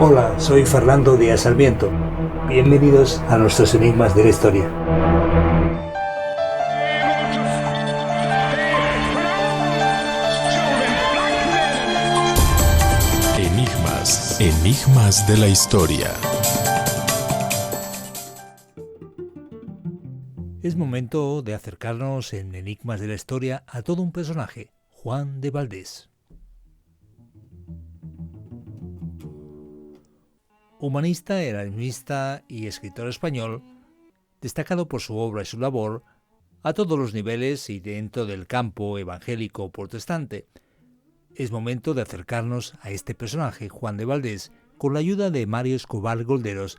Hola, soy Fernando Díaz Sarmiento. Bienvenidos a nuestros enigmas de la historia. Enigmas de la historia. Es momento de acercarnos en Enigmas de la historia a todo un personaje, Juan de Valdés. Humanista, erasmista y escritor español, destacado por su obra y su labor a todos los niveles y dentro del campo evangélico protestante. Es momento de acercarnos a este personaje, Juan de Valdés, con la ayuda de Mario Escobar Golderos,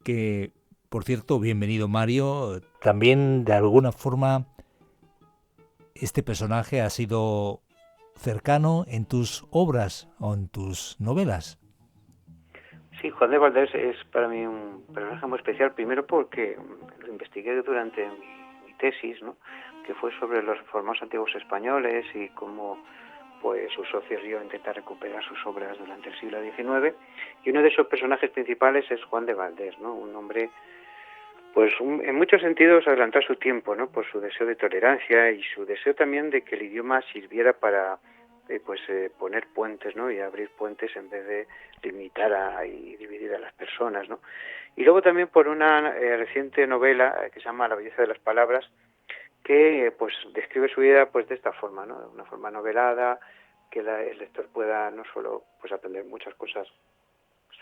que, por cierto, bienvenido Mario. También, de alguna forma, este personaje ha sido cercano en tus obras o en tus novelas. Sí, Juan de Valdés es para mí un personaje muy especial, primero porque lo investigué durante mi tesis, ¿no?, que fue sobre los reformados antiguos españoles y cómo pues sus socios y yo intentar recuperar sus obras durante el siglo XIX, y uno de esos personajes principales es Juan de Valdés, ¿no?, un hombre pues en muchos sentidos adelantó a su tiempo, ¿no?, por su deseo de tolerancia y su deseo también de que el idioma sirviera para poner puentes, ¿no?, y abrir puentes en vez de limitar y dividir a las personas, ¿no? Y luego también por una reciente novela que se llama La belleza de las palabras, que pues describe su vida pues de esta forma, ¿no?, de una forma novelada, que el lector pueda no solo pues aprender muchas cosas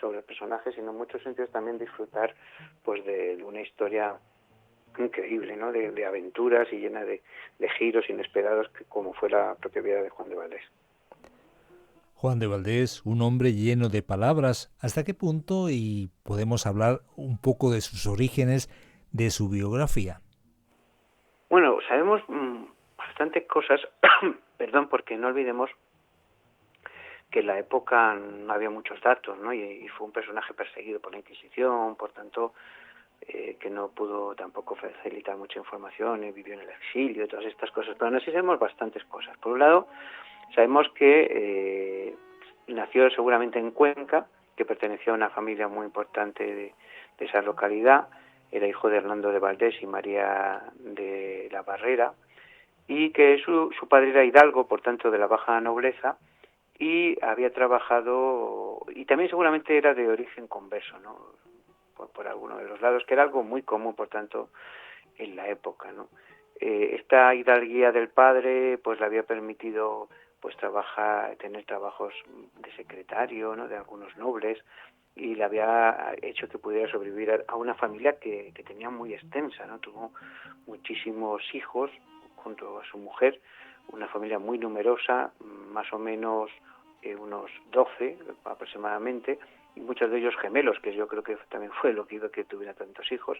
sobre el personaje, sino en muchos sentidos también disfrutar pues de una historia increíble, ¿no?, de aventuras y llena de giros inesperados, como fue la propia vida de Juan de Valdés. Juan de Valdés, un hombre lleno de palabras. ¿Hasta qué punto y podemos hablar un poco de sus orígenes, de su biografía? Bueno, sabemos bastantes cosas, perdón, porque no olvidemos que en la época no había muchos datos, ¿no?, y fue un personaje perseguido por la Inquisición, por tanto, que no pudo tampoco facilitar mucha información, vivió en el exilio y todas estas cosas, pero aún así sabemos bastantes cosas. Por un lado, sabemos que nació seguramente en Cuenca, que pertenecía a una familia muy importante de esa localidad. Era hijo de Hernando de Valdés y María de la Barrera, y que su padre era hidalgo, por tanto de la baja nobleza, y había trabajado, y también seguramente era de origen converso, ¿no?, por alguno de los lados, que era algo muy común, por tanto, en la época, ¿no? Esta hidalguía del padre pues le había permitido pues tener trabajos de secretario, ¿no?, de algunos nobles, y le había hecho que pudiera sobrevivir a una familia que tenía muy extensa, ¿no? Tuvo muchísimos hijos junto a su mujer, una familia muy numerosa, más o menos unos 12 aproximadamente, y muchos de ellos gemelos, que yo creo que también fue lo que hizo que tuviera tantos hijos.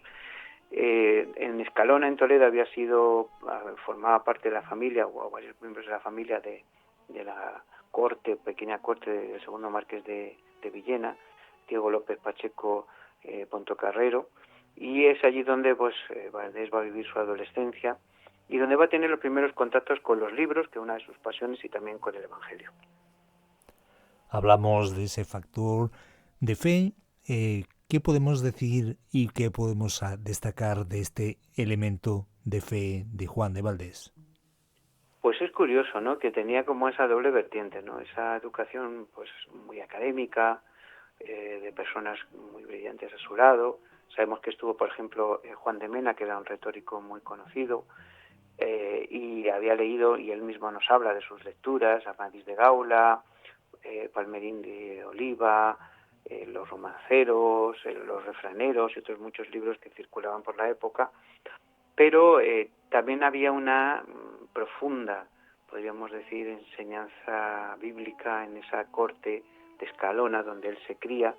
En Escalona, en Toledo, formaba parte de la familia, o varios miembros de la familia de la pequeña corte del segundo marqués de Villena, Diego López Pacheco Pontocarrero, y es allí donde Valdés va a vivir su adolescencia y donde va a tener los primeros contactos con los libros, que es una de sus pasiones, y también con el Evangelio. Hablamos de ese factor de fe. ¿Qué podemos decir y qué podemos destacar de este elemento de fe de Juan de Valdés? Pues es curioso, ¿no?, que tenía como esa doble vertiente, ¿no?, esa educación pues muy académica, de personas muy brillantes a su lado. Sabemos que estuvo, por ejemplo, Juan de Mena, que era un retórico muy conocido, y había leído, y él mismo nos habla de sus lecturas, Amadís de Gaula, Palmerín de Oliva, Los romanceros, Los refraneros y otros muchos libros que circulaban por la época, pero también había una profunda, podríamos decir, enseñanza bíblica en esa corte de Escalona donde él se cría.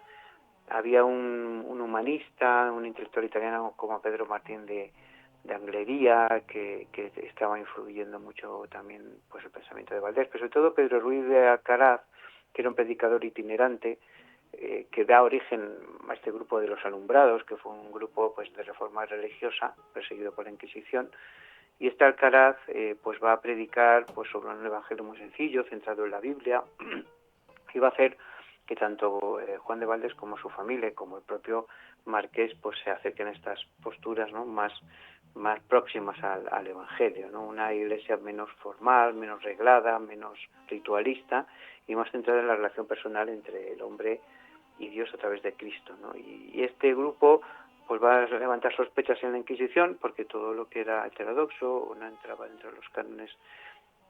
Había un humanista, un intelectual italiano como Pedro Martín de Anglería, que estaba influyendo mucho también pues el pensamiento de Valdés, pero sobre todo Pedro Ruiz de Alcaraz, que era un predicador itinerante, que da origen a este grupo de los Alumbrados, que fue un grupo pues de reforma religiosa perseguido por la Inquisición. Y este Alcaraz pues va a predicar pues sobre un evangelio muy sencillo, centrado en la Biblia, y va a hacer que tanto Juan de Valdés como su familia, como el propio Marqués, pues se acerquen a estas posturas, ¿no?, más próximas al Evangelio, ¿no? Una iglesia menos formal, menos reglada, menos ritualista y más centrada en la relación personal entre el hombre y Dios a través de Cristo, ¿no? Y este grupo pues va a levantar sospechas en la Inquisición, porque todo lo que era heterodoxo o no entraba dentro de los cánones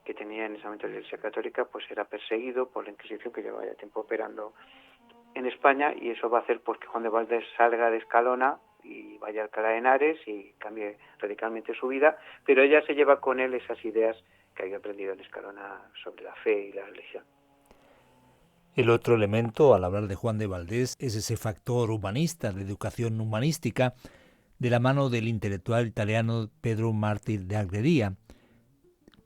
que tenía en ese momento la Iglesia Católica, pues era perseguido por la Inquisición, que llevaba ya tiempo operando en España, y eso va a hacer pues que Juan de Valdés salga de Escalona y vaya a Alcalá de Henares y cambie radicalmente su vida, pero ella se lleva con él esas ideas que había aprendido en Escalona sobre la fe y la religión. El otro elemento al hablar de Juan de Valdés es ese factor humanista, de educación humanística, de la mano del intelectual italiano Pedro Mártir de Anglería.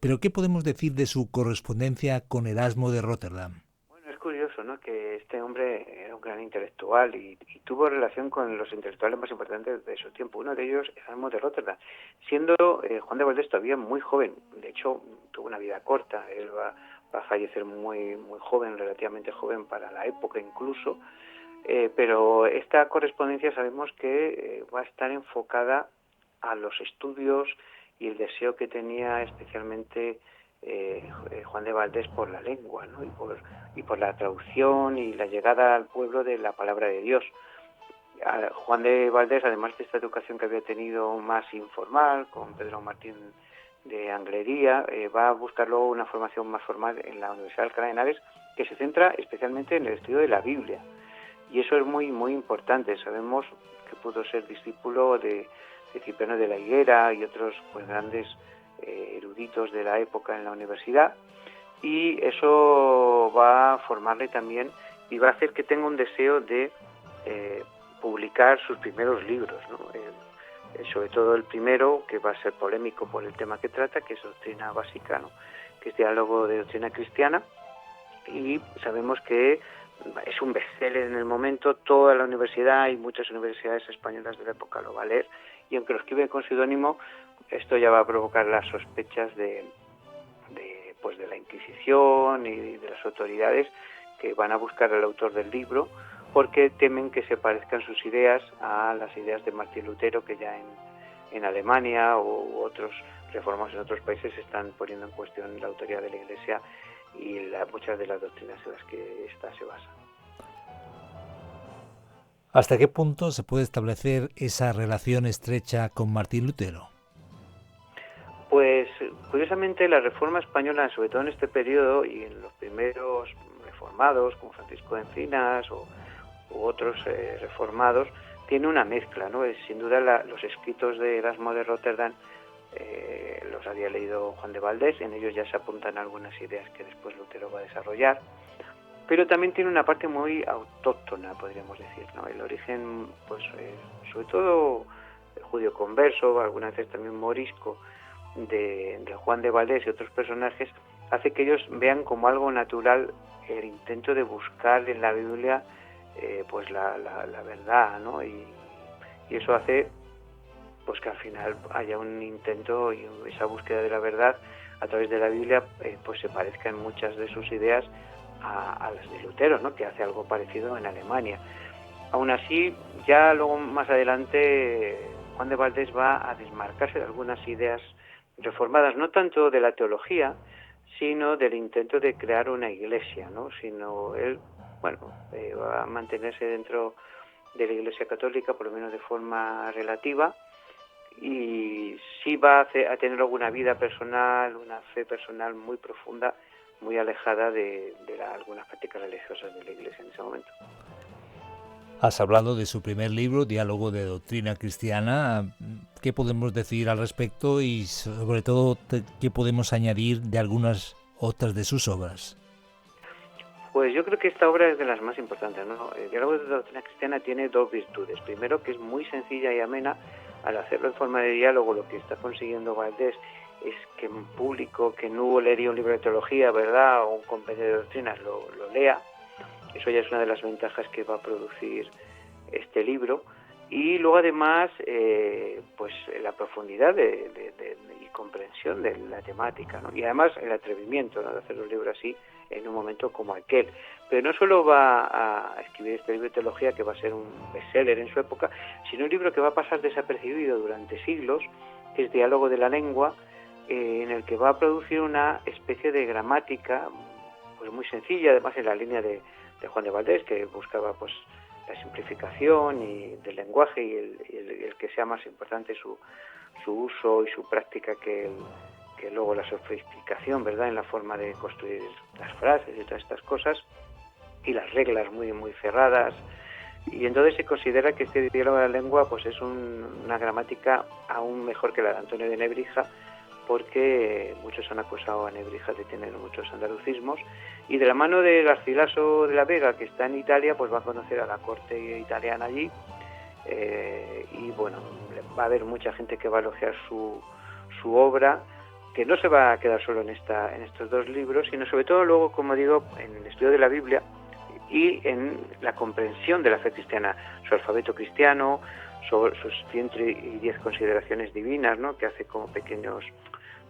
Pero ¿qué podemos decir de su correspondencia con Erasmo de Róterdam? Bueno, es curioso, ¿no?, que este hombre era un gran intelectual y tuvo relación con los intelectuales más importantes de su tiempo. Uno de ellos, Erasmo de Róterdam, siendo Juan de Valdés todavía muy joven. De hecho, tuvo una vida corta. Él va a fallecer muy joven, relativamente joven para la época incluso. Pero esta correspondencia sabemos que va a estar enfocada a los estudios y el deseo que tenía especialmente Juan de Valdés por la lengua, ¿no?, y por la traducción y la llegada al pueblo de la palabra de Dios. Juan de Valdés, además de esta educación que había tenido más informal con Pedro Martín de Anglería, va a buscar luego una formación más formal en la Universidad de Alcalá de Henares, que se centra especialmente en el estudio de la Biblia. Y eso es muy importante. Sabemos que pudo ser discípulo de Cipriano de la Higuera y otros pues grandes eruditos de la época en la universidad, y eso va a formarle también y va a hacer que tenga un deseo de publicar sus primeros libros, ¿no? Sobre todo el primero, que va a ser polémico por el tema que trata, que es Doctrina Básica, ¿no?, que es Diálogo de Doctrina Cristiana, y sabemos que es un bestseller en el momento. Toda la universidad y muchas universidades españolas de la época lo va a leer, y aunque lo escribe con seudónimo, esto ya va a provocar las sospechas de la Inquisición y de las autoridades, que van a buscar al autor del libro porque temen que se parezcan sus ideas a las ideas de Martín Lutero, que ya en Alemania u otros reformas en otros países están poniendo en cuestión la autoridad de la Iglesia y muchas de las doctrinas en las que ésta se basa. ¿Hasta qué punto se puede establecer esa relación estrecha con Martín Lutero? Pues curiosamente la Reforma española, sobre todo en este periodo y en los primeros reformados como Francisco de Encinas u otros reformados, tiene una mezcla, ¿no? Sin duda los escritos de Erasmo de Róterdam los había leído Juan de Valdés. En ellos ya se apuntan algunas ideas que después Lutero va a desarrollar, pero también tiene una parte muy autóctona, podríamos decir, ¿no? El origen, pues sobre todo judío converso, algunas veces también morisco, de Juan de Valdés y otros personajes, hace que ellos vean como algo natural el intento de buscar en la Biblia pues la verdad, ¿no? Y eso hace pues que al final haya un intento y esa búsqueda de la verdad a través de la Biblia pues se parezcan muchas de sus ideas a las de Lutero, ¿no?, que hace algo parecido en Alemania. Aún así, ya luego más adelante Juan de Valdés va a desmarcarse de algunas ideas reformadas, no tanto de la teología, sino del intento de crear una iglesia, ¿no? Sino él, va a mantenerse dentro de la Iglesia Católica, por lo menos de forma relativa, y sí va a tener alguna vida personal, una fe personal muy profunda, muy alejada de algunas prácticas religiosas de la Iglesia en ese momento. Has hablado de su primer libro, Diálogo de Doctrina Cristiana. ¿Qué podemos decir al respecto y sobre todo qué podemos añadir de algunas otras de sus obras? Pues yo creo que esta obra es de las más importantes, ¿no? El Diálogo de Doctrina Cristiana tiene dos virtudes. Primero, que es muy sencilla y amena. Al hacerlo en forma de diálogo, lo que está consiguiendo Valdés es que un público que no leería un libro de teología, ¿verdad?, o un compendio de doctrinas, lo lea. Eso ya es una de las ventajas que va a producir este libro. Y luego además pues la profundidad y comprensión de la temática, ¿no? Y además el atrevimiento, ¿no?, de hacer un libro así en un momento como aquel. Pero no solo va a escribir este libro de teología, que va a ser un bestseller en su época, sino un libro que va a pasar desapercibido durante siglos, que es Diálogo de la lengua, en el que va a producir una especie de gramática pues muy sencilla, además en la línea de Juan de Valdés, que buscaba pues la simplificación y del lenguaje y el que sea más importante su uso y su práctica que luego la sofisticación, ¿verdad?, en la forma de construir las frases y todas estas cosas, y las reglas muy muy cerradas. Y entonces se considera que este diálogo de la lengua pues es una gramática aún mejor que la de Antonio de Nebrija, porque muchos han acusado a Nebrija de tener muchos andalucismos, y de la mano de Garcilaso de la Vega, que está en Italia, pues va a conocer a la corte italiana allí, y bueno, va a haber mucha gente que va a elogiar su obra, que no se va a quedar solo en estos dos libros, sino sobre todo luego, como digo, en el estudio de la Biblia y en la comprensión de la fe cristiana, su alfabeto cristiano, sobre sus 110 consideraciones divinas, ¿no?, que hace como pequeños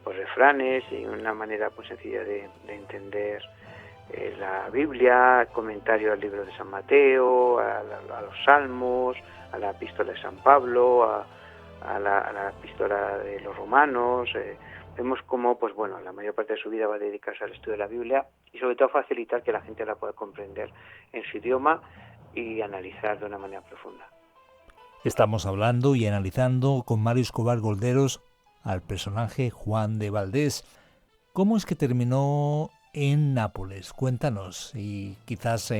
pues refranes y una manera pues sencilla de entender la Biblia, comentario al libro de San Mateo, a los Salmos, a la epístola de San Pablo, a la epístola de los Romanos. Vemos cómo pues bueno, la mayor parte de su vida va a dedicarse al estudio de la Biblia y sobre todo a facilitar que la gente la pueda comprender en su idioma y analizar de una manera profunda. Estamos hablando y analizando con Mario Escobar Golderos al personaje Juan de Valdés. ¿Cómo es que terminó en Nápoles? Cuéntanos, y quizás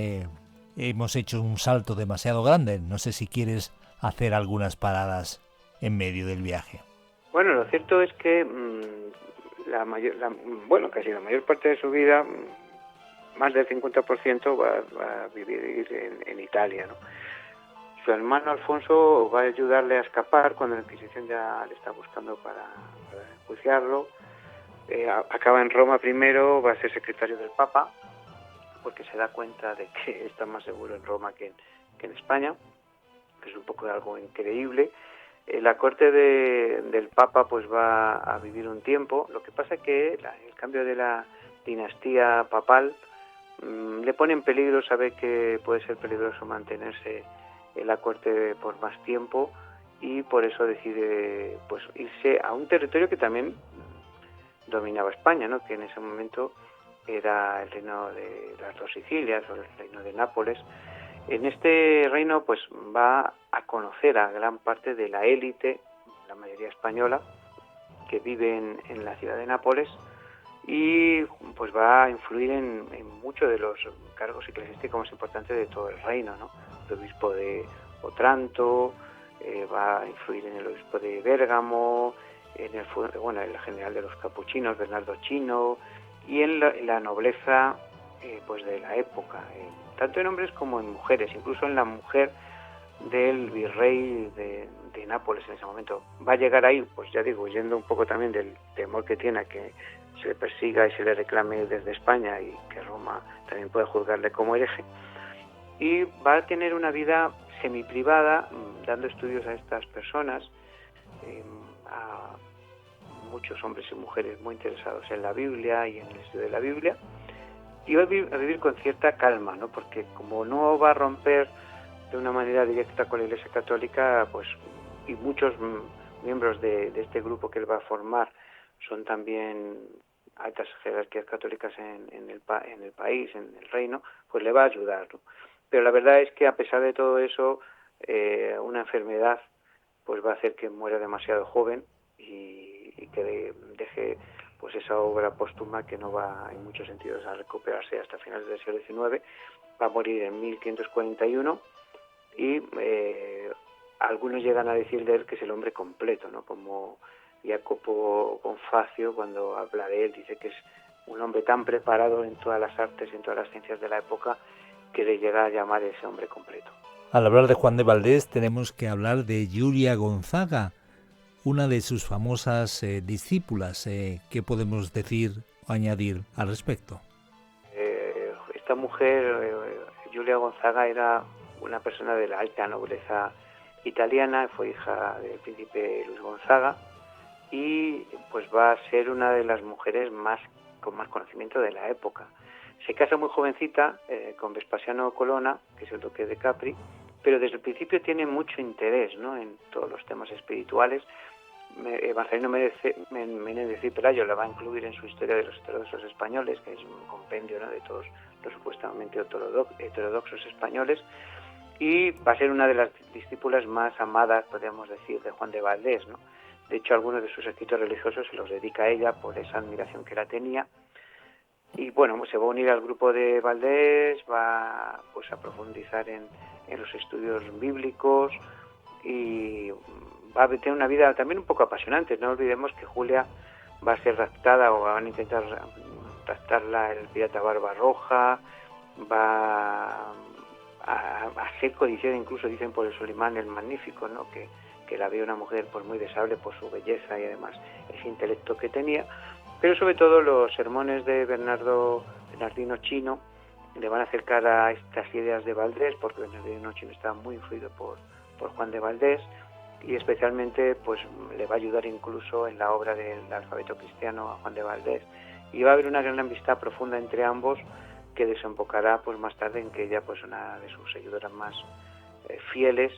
hemos hecho un salto demasiado grande. No sé si quieres hacer algunas paradas en medio del viaje. Bueno, lo cierto es que casi la mayor parte de su vida, más del 50% va a vivir en Italia, ¿no? Su hermano Alfonso va a ayudarle a escapar cuando la Inquisición ya le está buscando para enjuiciarlo. Acaba en Roma primero, va a ser secretario del Papa, porque se da cuenta de que está más seguro en Roma que en España, que es un poco algo increíble. La corte del Papa pues va a vivir un tiempo. Lo que pasa es que el cambio de la dinastía papal le pone en peligro, sabe que puede ser peligroso mantenerse en la corte por más tiempo, y por eso decide pues irse a un territorio que también dominaba España, ¿no?, que en ese momento era el reino de las dos Sicilias o el reino de Nápoles. En este reino pues va a conocer a gran parte de la élite, la mayoría española, que vive en la ciudad de Nápoles, y pues va a influir en muchos de los cargos eclesiásticos más importantes de todo el reino, ¿no? El obispo de Otranto, va a influir en el obispo de Bérgamo, en el general de los capuchinos, Bernardo Chino, y en la nobleza pues de la época, tanto en hombres como en mujeres, incluso en la mujer del virrey de Nápoles en ese momento. Va a llegar ahí, pues ya digo, huyendo un poco también del temor que tiene a que se le persiga y se le reclame desde España y que Roma también pueda juzgarle como hereje. Y va a tener una vida semiprivada, dando estudios a estas personas, a muchos hombres y mujeres muy interesados en la Biblia y en el estudio de la Biblia, y va a vivir con cierta calma, ¿no?, porque como no va a romper de una manera directa con la Iglesia Católica, pues, y muchos miembros de este grupo que él va a formar son también altas jerarquías católicas en el país, en el reino, pues le va a ayudar, ¿no? Pero la verdad es que a pesar de todo eso, una enfermedad pues va a hacer que muera demasiado joven y que deje pues esa obra póstuma que no va en muchos sentidos a recuperarse hasta finales del siglo XIX. Va a morir en 1541 y algunos llegan a decir de él que es el hombre completo, ¿no?, como Jacopo Bonfacio, cuando habla de él, dice que es un hombre tan preparado en todas las artes y en todas las ciencias de la época que le llega a llamar ese hombre completo. Al hablar de Juan de Valdés tenemos que hablar de Giulia Gonzaga, una de sus famosas discípulas. ¿Qué podemos decir o añadir al respecto? Esta mujer, Giulia Gonzaga, era una persona de la alta nobleza italiana, fue hija del príncipe Luis Gonzaga, y pues va a ser una de las mujeres con más conocimiento de la época. Se casa muy jovencita con Vespasiano Colonna, que es el duque de Capri, pero desde el principio tiene mucho interés, ¿no?, en todos los temas espirituales. Marcelino Menéndez y Pelayo la va a incluir en su Historia de los heterodoxos españoles, que es un compendio, ¿no?, de todos los supuestamente heterodoxos españoles, y va a ser una de las discípulas más amadas, podríamos decir, de Juan de Valdés, ¿no? De hecho, algunos de sus escritos religiosos se los dedica a ella por esa admiración que la tenía. Y bueno, pues se va a unir al grupo de Valdés, va pues a profundizar en los estudios bíblicos y va a tener una vida también un poco apasionante. No olvidemos que Julia va a ser raptada, o van a intentar raptarla el pirata Barbarroja, va a ser codiciada, incluso dicen por el Solimán el Magnífico, ¿no?, que la vio una mujer pues muy deseable por su belleza y además ese intelecto que tenía. Pero sobre todo los sermones de Bernardino Chino le van a acercar a estas ideas de Valdés, porque Bernardino Chino está muy influido por Juan de Valdés, y especialmente pues le va a ayudar incluso en la obra del alfabeto cristiano a Juan de Valdés. Y va a haber una gran amistad profunda entre ambos, que desembocará pues más tarde en que ella pues una de sus seguidoras más fieles,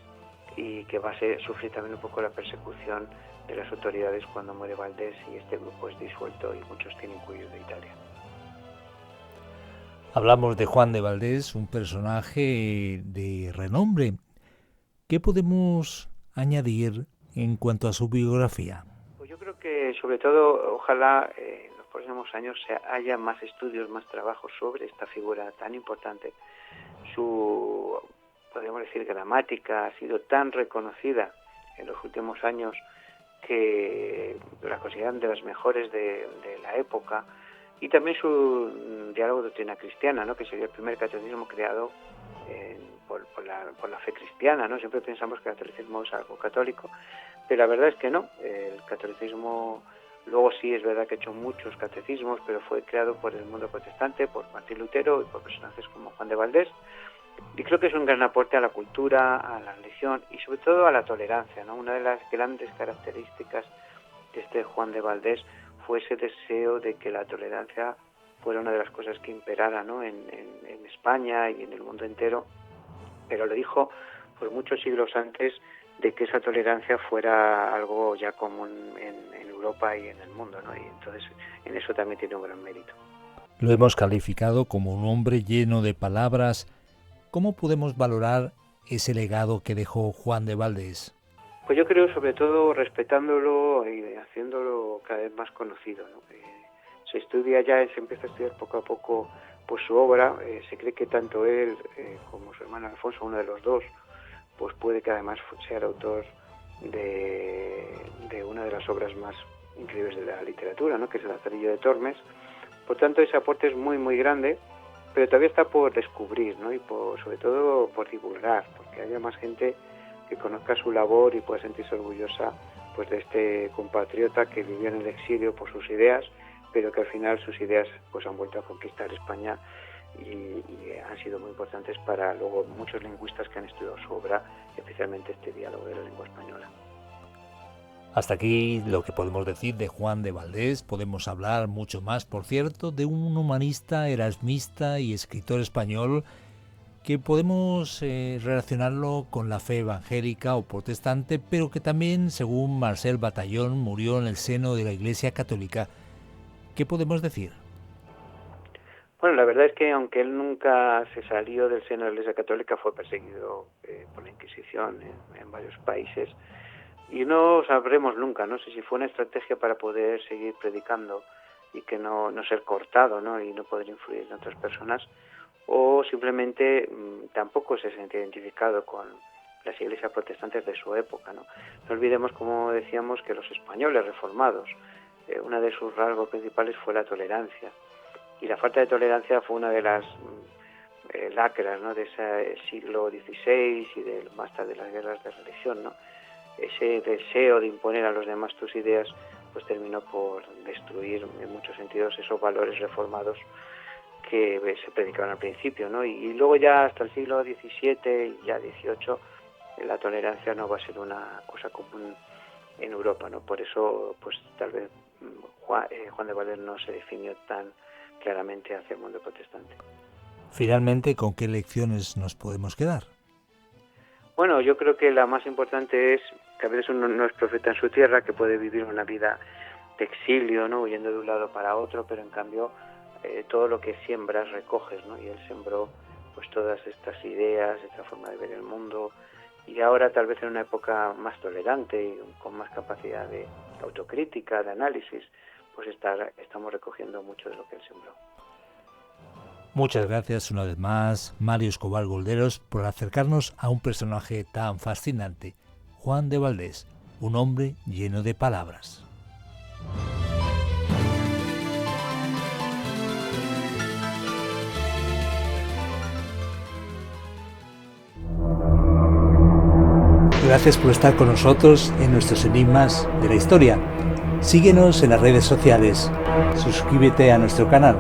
y que va a sufrir también un poco la persecución de las autoridades cuando muere Valdés y este grupo es disuelto y muchos tienen que huir de Italia. Hablamos de Juan de Valdés, un personaje de renombre. ¿Qué podemos añadir en cuanto a su biografía? Pues yo creo que sobre todo, ojalá en los próximos años haya más estudios, más trabajos sobre esta figura tan importante. Su, podríamos decir, gramática ha sido tan reconocida en los últimos años que la consideran de las mejores de la época, y también su diálogo de doctrina cristiana, ¿no?, que sería el primer catecismo creado por la fe cristiana, ¿no? Siempre pensamos que el catolicismo es algo católico, pero la verdad es que no. El catolicismo luego sí es verdad que ha hecho muchos catecismos, pero fue creado por el mundo protestante, por Martín Lutero y por personajes como Juan de Valdés. Y creo que es un gran aporte a la cultura, a la religión y sobre todo a la tolerancia, ¿no? Una de las grandes características de este Juan de Valdés fue ese deseo de que la tolerancia fuera una de las cosas que imperara, ¿no?, en España y en el mundo entero, pero lo dijo pues muchos siglos antes de que esa tolerancia fuera algo ya común en Europa y en el mundo, ¿no? Y entonces en eso también tiene un gran mérito. Lo hemos calificado como un hombre lleno de palabras. ¿Cómo podemos valorar ese legado que dejó Juan de Valdés? Pues yo creo, sobre todo, respetándolo y haciéndolo cada vez más conocido, ¿no? Se empieza a estudiar poco a poco pues su obra. Se cree que tanto él como su hermano Alfonso, uno de los dos, pues puede que además sea el autor de una de las obras más increíbles de la literatura, ¿no?, que es el Lazarillo de Tormes. Por tanto, ese aporte es muy, muy grande, pero todavía está por descubrir, ¿no?, y sobre todo por divulgar, porque haya más gente que conozca su labor y pueda sentirse orgullosa pues de este compatriota que vivió en el exilio por sus ideas, pero que al final sus ideas pues han vuelto a conquistar España y han sido muy importantes para luego muchos lingüistas que han estudiado su obra, especialmente este diálogo de la lengua española. Hasta aquí lo que podemos decir de Juan de Valdés. Podemos hablar mucho más, por cierto, de un humanista, erasmista y escritor español que podemos relacionarlo con la fe evangélica o protestante, pero que también, según Marcel Batallón, murió en el seno de la Iglesia Católica. ¿Qué podemos decir? Bueno, la verdad es que aunque él nunca se salió del seno de la Iglesia Católica, fue perseguido por la Inquisición en varios países, y no sabremos nunca, no sé si fue una estrategia para poder seguir predicando y que no ser cortado, ¿no?, y no poder influir en otras personas, o simplemente tampoco se sentía identificado con las iglesias protestantes de su época, ¿no? No olvidemos, como decíamos, que los españoles reformados, una de sus rasgos principales fue la tolerancia, y la falta de tolerancia fue una de las lacras, ¿no?, de ese siglo XVI y más tarde de las guerras de religión, ¿no? Ese deseo de imponer a los demás tus ideas pues terminó por destruir en muchos sentidos esos valores reformados que se predicaban al principio, ¿no? Y luego ya hasta el siglo XVII y ya XVIII la tolerancia no va a ser una cosa común en Europa, ¿no? Por eso pues tal vez Juan de Valdés no se definió tan claramente hacia el mundo protestante. Finalmente, ¿con qué lecciones nos podemos quedar? Bueno, yo creo que la más importante es que a veces uno no es profeta en su tierra, que puede vivir una vida de exilio, ¿no? Huyendo de un lado para otro, pero en cambio todo lo que siembras recoges, ¿no? Y él sembró pues todas estas ideas, esta forma de ver el mundo, y ahora tal vez en una época más tolerante y con más capacidad de autocrítica, de análisis, pues estamos recogiendo mucho de lo que él sembró. Muchas gracias una vez más, Mario Escobar Golderos, por acercarnos a un personaje tan fascinante, Juan de Valdés, un hombre lleno de palabras. Gracias por estar con nosotros en nuestros enigmas de la historia. Síguenos en las redes sociales. Suscríbete a nuestro canal.